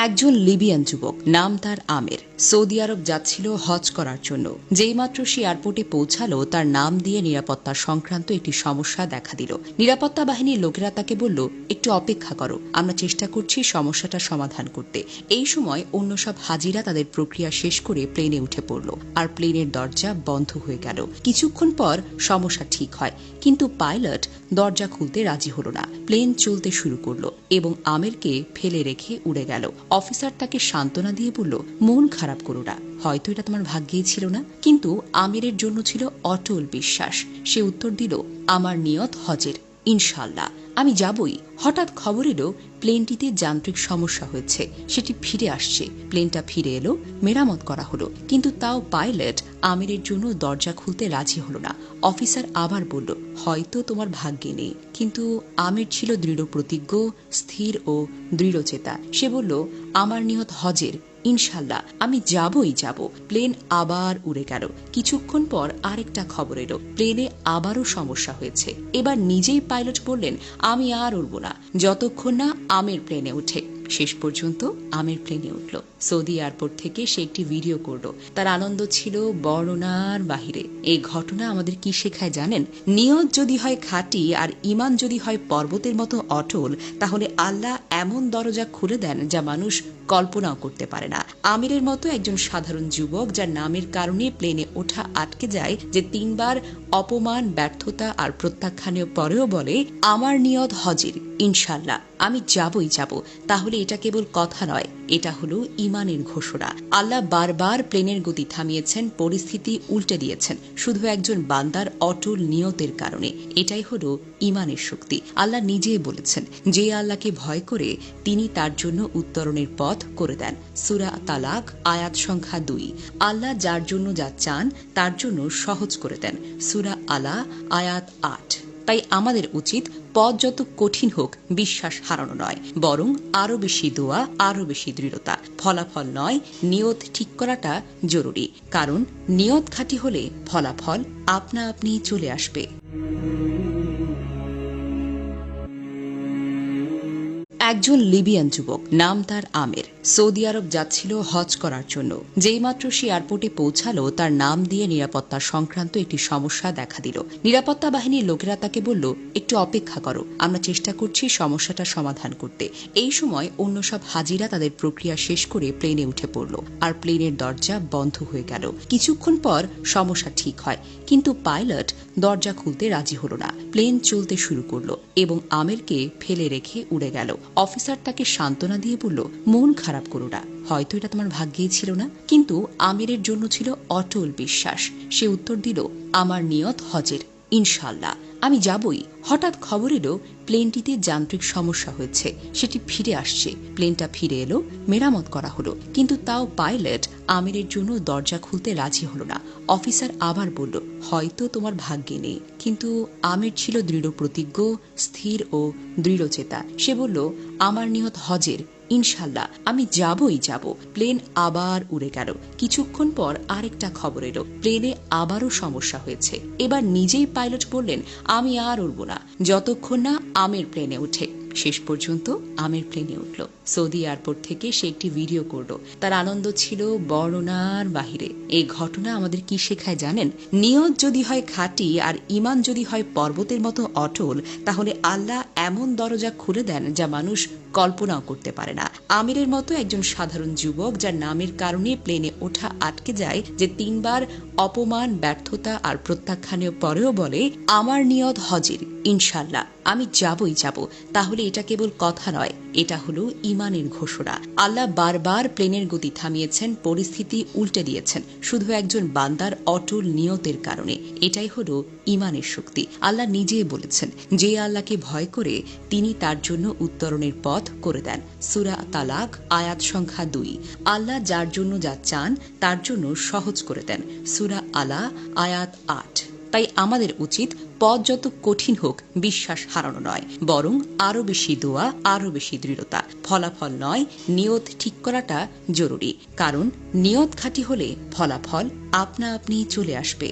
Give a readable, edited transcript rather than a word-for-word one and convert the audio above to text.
একজন লিবিয়ান যুবক, নাম তার আমের, সৌদি আরব যাচ্ছিল হজ করার জন্য। যেইমাত্র সে এয়ারপোর্টে পৌঁছালো, তার নাম দিয়ে নিরাপত্তা সংক্রান্ত একটি সমস্যা দেখা দিল। নিরাপত্তা বাহিনীর লোকেরা তাকে বলল, একটু অপেক্ষা করো, আমরা চেষ্টা করছি সমস্যাটা সমাধান করতে। এই সময় অন্য সব হাজিরা তাদের প্রক্রিয়া শেষ করে প্লেনে উঠে পড়ল, আর প্লেনের দরজা বন্ধ হয়ে গেল। কিছুক্ষণ পর সমস্যা ঠিক হয়, কিন্তু পাইলট দরজা খুলতে রাজি হল না। প্লেন চলতে শুরু করলো এবং আমেরকে ফেলে রেখে উড়ে গেল। অফিসার তাকে সান্ত্বনা দিয়ে বলল, মন খারাপ করো না, হয়তো এটা তোমার ভাগ্যেই ছিল না। কিন্তু আমিরের জন্য ছিল অটল বিশ্বাস। সে উত্তর দিল, আমার নিয়ত হজের, ইনশাল্লাহ আমি যাবই। হঠাৎ খবর এলো প্লেনটিতে যান্ত্রিক সমস্যা হয়েছে, সেটি ফিরে আসছে। প্লেনটা ফিরে এলো, মেরামত করা হলো, কিন্তু তাও পাইলট আমিরের জন্য দরজা খুলতে রাজি হলো না। অফিসার আবার বলল, হয়তো তোমার ভাগ্যে নেই। কিন্তু আমির ছিল দৃঢ় প্রতিজ্ঞ, স্থির ও দৃঢ়চেতা। সে বলল, আমার নিয়ত হজের, ইনশাল্লাহ আমি যাবই যাব। প্লেন আবার উড়ে গেল। কিছুক্ষণ পর আরেকটা খবর এলো, প্লেনে আবারও সমস্যা হয়েছে। এবার নিজেই পাইলট বললেন, আমি আর উড়ব না যতক্ষণ না আমের প্লেনে উঠে। শেষ পর্যন্ত আমের প্লেনে উঠল। সৌদি এয়ারপোর্ট থেকে সে একটি ভিডিও করল। তার আনন্দ ছিল বর্ণনার বাহিরে। এই ঘটনা আমাদের কি শেখায় জানেন? নিয়ত যদি হয় খাঁটি আর ঈমান যদি হয় পর্বতের মতো অটল, তাহলে আল্লাহ এমন দরজা খুলে দেন যা মানুষ কল্পনাও করতে পারে না। আমিরের মতো একজন সাধারণ যুবক, যার নামের কারণে প্লেনে ওঠা আটকে যায়, যে 3 বার অপমান, ব্যর্থতা আর প্রত্যাখ্যানের পরেও বলে, আমার নিয়ত হজের, ইনশাল্লাহ আমি যাবই যাব। তাহলে এটা কেবল কথা নয়, এটা হলো ঈমানের ঘোষণা। আল্লাহ বারবার প্লেনের গতি থামিয়েছেন, পরিস্থিতি উল্টে দিয়েছেন, শুধু একজন বান্দার অটল নিয়তের কারণে। এটাই হলো ঈমানের শক্তি। আল্লাহ নিজেই বলেছেন, যে আল্লাহকে ভয় করে তিনি তার জন্য উত্তরণের পথ করে দেন। সূরা তালাক আয়াত সংখ্যা 2। আল্লাহ যার জন্য যা চান তার জন্য সহজ করে দেন। সূরা আলা আয়াত 8। তাই আমাদের উচিত পথ যত কঠিন হোক বিশ্বাস হারানো নয়, বরং আরো বেশি দোয়া, আরো বেশি দৃঢ়তা। ফলাফল নয়, নিয়ত ঠিক করাটা জরুরি, কারণ নিয়ত খাঁটি হলে ফলাফল আপনা আপনি চলে আসবে। একজন লিবিয়ান যুবক, নাম তার আমের, সৌদি আরব যাচ্ছিল হজ করার জন্য। যেইমাত্র সে এয়ারপোর্টে পৌঁছালো, তার নাম দিয়ে নিরাপত্তা সংক্রান্ত একটি সমস্যা দেখা দিল। নিরাপত্তা বাহিনীর লোকেরা তাকে বলল, একটু অপেক্ষা করো, আমরা চেষ্টা করছি সমস্যাটা সমাধান করতে। এই সময় অন্য সব হাজিরা তাদের প্রক্রিয়া শেষ করে প্লেনে উঠে পড়ল, আর প্লেনের দরজা বন্ধ হয়ে গেল। কিছুক্ষণ পর সমস্যা ঠিক হয়, কিন্তু পাইলট দরজা খুলতে রাজি হল না। প্লেন চলতে শুরু করলো এবং আমেরকে ফেলে রেখে উড়ে গেল। অফিসার তাকে সান্ত্বনা দিয়ে বলল, মন খারাপ করো না, হয়তো এটা তোমার ভাগ্যেই ছিল না। কিন্তু আমিরের জন্য ছিল অটল বিশ্বাস। সে উত্তর দিল, আমার নিয়ত হজের, ইনশাল্লাহ আমি যাবই। হঠাৎ খবর এলো প্লেনটিতে যান্ত্রিক সমস্যা হয়েছে, সেটি ফিরে আসছে। প্লেনটা ফিরে এলো, মেরামত করা হলো, কিন্তু তাও পাইলট আমিরের জন্য দরজা খুলতে রাজি হলো না। অফিসার আবার বলল, হয়তো তোমার ভাগ্যে নেই। কিন্তু আমির ছিল দৃঢ় প্রতিজ্ঞ, স্থির ও দৃঢ়চেতা। সে বলল, আমার নিয়ত হজের, ইনশাল্লাহ আমি যাবই যাব। প্লেন আবার উড়ে গেল। কিছুক্ষণ পর আরেকটা খবর এলো, প্লেনে আবারও সমস্যা হয়েছে। এবার নিজেই পাইলট বললেন, আমি আর উড়ব না যতক্ষণ না আমের প্লেনে উঠে। শেষ পর্যন্ত আমের প্লেনে উঠল। সৌদি এয়ারপোর্ট থেকে সে একটি ভিডিও করল। তার আনন্দ ছিল বর্ণনার বাহিরে। এই ঘটনা আমাদের কি শেখায় জানেন? নিয়ত যদি হয় খাঁটি আর ঈমান যদি হয় পর্বতের মতো অটল, তাহলে আল্লাহ এমন দরজা খুলে দেন যা মানুষ কল্পনাও করতে পারে না। আমিরের মতো একজন সাধারণ যুবক, যার নামের কারণে প্লেনে ওঠা আটকে যায়, যে 3 বার অপমান, ব্যর্থতা আর প্রত্যাখ্যানের পরেও বলে, আমার নিয়ত হজের, ইনশাল্লাহ আমি যাবই যাব। তাহলে এটা কেবল কথা নয়, এটা হলো ঈমানের ঘোষণা। আল্লাহ বারবার প্লেনের গতি থামিয়েছেন, পরিস্থিতি উল্টে দিয়েছেন, শুধু একজন বান্দার অটল নিয়তের কারণে। এটাই হলো ঈমানের শক্তি। আল্লাহ নিজেই বলেছেন, যে আল্লাহকে ভয় করে তিনি তার জন্য উত্তরণের পথ করে দেন। সূরা তালাক আয়াত সংখ্যা 2। আল্লাহ যার জন্য যা চান তার জন্য সহজ করে দেন। সূরা আলা আয়াত 8। তাই আমাদের উচিত পথ যত কঠিন হোক বিশ্বাস হারানো নয়, বরং আরো বেশি দোয়া, আরো বেশি দৃঢ়তা। ফলাফল নয়, নিয়ত ঠিক করাটা জরুরি, কারণ নিয়ত খাঁটি হলে ফলাফল আপনা আপনি চলে আসবে।